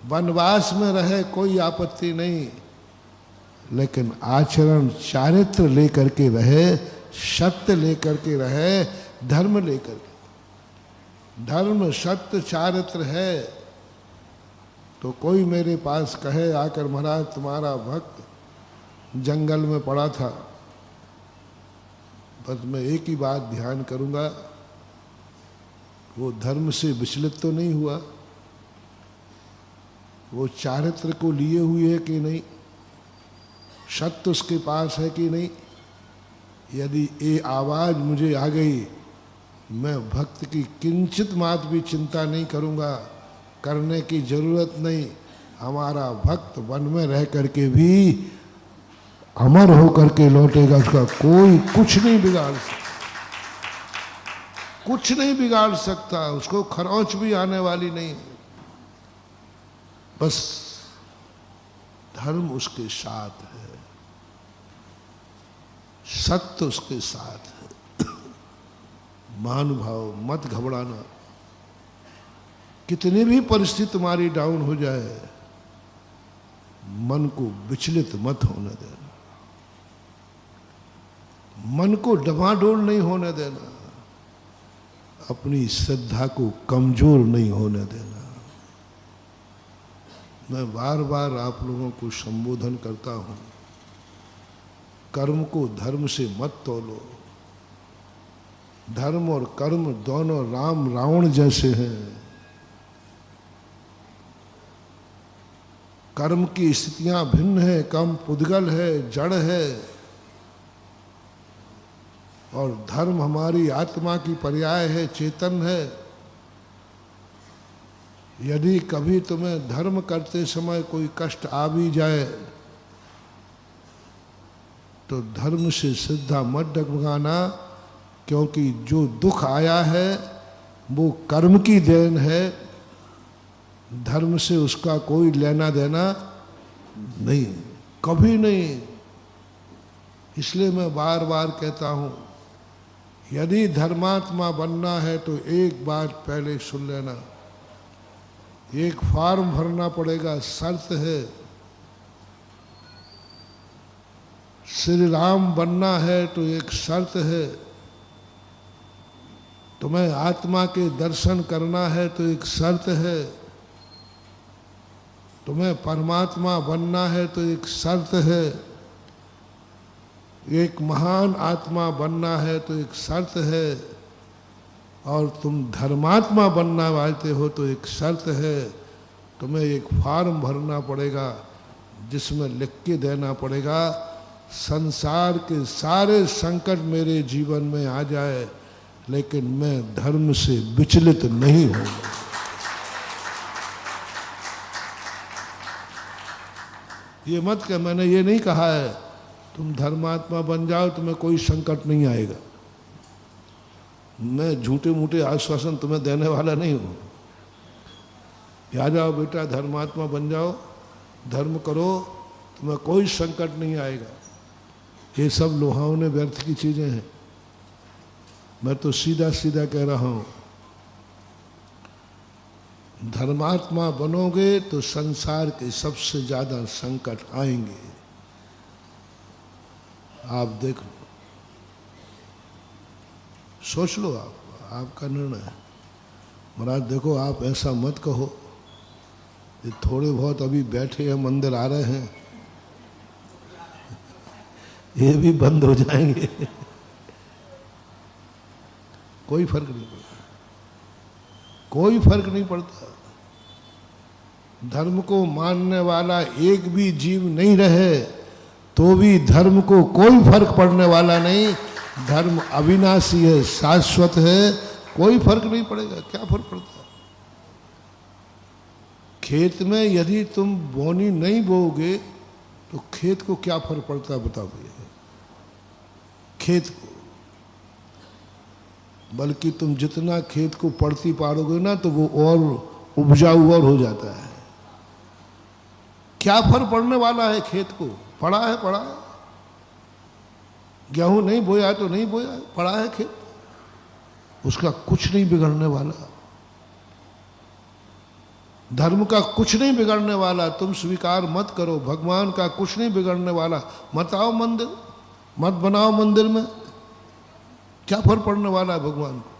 वनवास में रहे कोई आपत्ति नहीं, लेकिन आचरण चारित्र लेकर के रहे, सत्य लेकर के रहे, धर्म लेकर के। धर्म सत्य चारित्र है तो कोई मेरे पास कहे आकर महाराज तुम्हारा भक्त जंगल में पड़ा था, बस मैं एक ही बात ध्यान करूंगा, वो धर्म से विचलित तो नहीं हुआ, वो चारित्र को लिए हुए है कि नहीं, सत्य उसके पास है कि नहीं। यदि ये आवाज़ मुझे आ गई, मैं भक्त की किंचित मात्र भी चिंता नहीं करूंगा, करने की जरूरत नहीं। हमारा भक्त वन में रह करके भी अमर होकर के लौटेगा, उसका कोई कुछ नहीं बिगाड़ सकता, कुछ नहीं बिगाड़ सकता, उसको खरोंच भी आने वाली नहीं। बस धर्म उसके साथ है, सत्य उसके साथ है। महानुभाव मत घबराना, कितनी भी परिस्थिति तुम्हारी डाउन हो जाए, मन को विचलित मत होने देना, मन को डमाडोल नहीं होने देना, अपनी श्रद्धा को कमजोर नहीं होने देना। मैं बार बार आप लोगों को संबोधन करता हूं, कर्म को धर्म से मत तोलो। धर्म और कर्म दोनों राम रावण जैसे हैं। कर्म की स्थितियां भिन्न है, कर्म पुद्गल है, जड़ है, और धर्म हमारी आत्मा की पर्याय है, चेतन है। यदि कभी तुम्हें धर्म करते समय कोई कष्ट आ भी जाए तो धर्म से श्रद्धा मत डगमगाना, क्योंकि जो दुख आया है वो कर्म की देन है, धर्म से उसका कोई लेना देना नहीं, कभी नहीं। इसलिए मैं बार बार कहता हूं, यदि धर्मात्मा बनना है तो एक बात पहले सुन लेना, एक फॉर्म भरना पड़ेगा, शर्त है। श्री राम बनना है तो एक शर्त है, तुम्हें आत्मा के दर्शन करना है तो एक शर्त है, तुम्हें परमात्मा बनना है तो एक शर्त है, एक महान आत्मा बनना है तो एक शर्त है, और तुम धर्मात्मा बनना चाहते हो तो एक शर्त है। तुम्हें एक फॉर्म भरना पड़ेगा जिसमें लिख के देना पड़ेगा, संसार के सारे संकट मेरे जीवन में आ जाए लेकिन मैं धर्म से विचलित नहीं होऊंगा। ये मत कह, मैंने ये नहीं कहा है तुम धर्मात्मा बन जाओ तुम्हें कोई संकट नहीं आएगा। मैं झूठे मूठे आश्वासन तुम्हें देने वाला नहीं हूं। आ जाओ बेटा धर्मात्मा बन जाओ, धर्म करो, तुम्हें कोई संकट नहीं आएगा। ये सब लोहाओं ने व्यर्थ की चीजें हैं। मैं तो सीधा सीधा कह रहा हूं, धर्मात्मा बनोगे तो संसार के सबसे ज्यादा संकट आएंगे। आप देख लो, सोच लो, आपका निर्णय है। महाराज देखो आप ऐसा मत कहो, ये थोड़े बहुत अभी बैठे हैं मंदिर आ रहे हैं, ये भी बंद हो जाएंगे। कोई फर्क नहीं पड़ता, कोई फर्क नहीं पड़ता। धर्म को मानने वाला एक भी जीव नहीं रहे तो भी धर्म को कोई फर्क पड़ने वाला नहीं। धर्म अविनाशी है, शाश्वत है, कोई फर्क नहीं पड़ेगा। क्या फर्क पड़ता है? खेत में यदि तुम बोनी नहीं बोओगे तो खेत को क्या फर्क पड़ता है बताओ भैया? खेत को, बल्कि तुम जितना खेत को पड़ती पाड़ोगे ना तो वो और उपजाऊ और हो जाता है। क्या फर्क पड़ने वाला है खेत को? पड़ा है, पड़ा है। गेहूं नहीं बोया तो नहीं बोया, पड़ा है खेत, उसका कुछ नहीं बिगड़ने वाला। धर्म का कुछ नहीं बिगड़ने वाला, तुम स्वीकार मत करो। भगवान का कुछ नहीं बिगड़ने वाला, मत आओ मंदिर, मत बनाओ मंदिर में, क्या फर्क पड़ने वाला है भगवान को।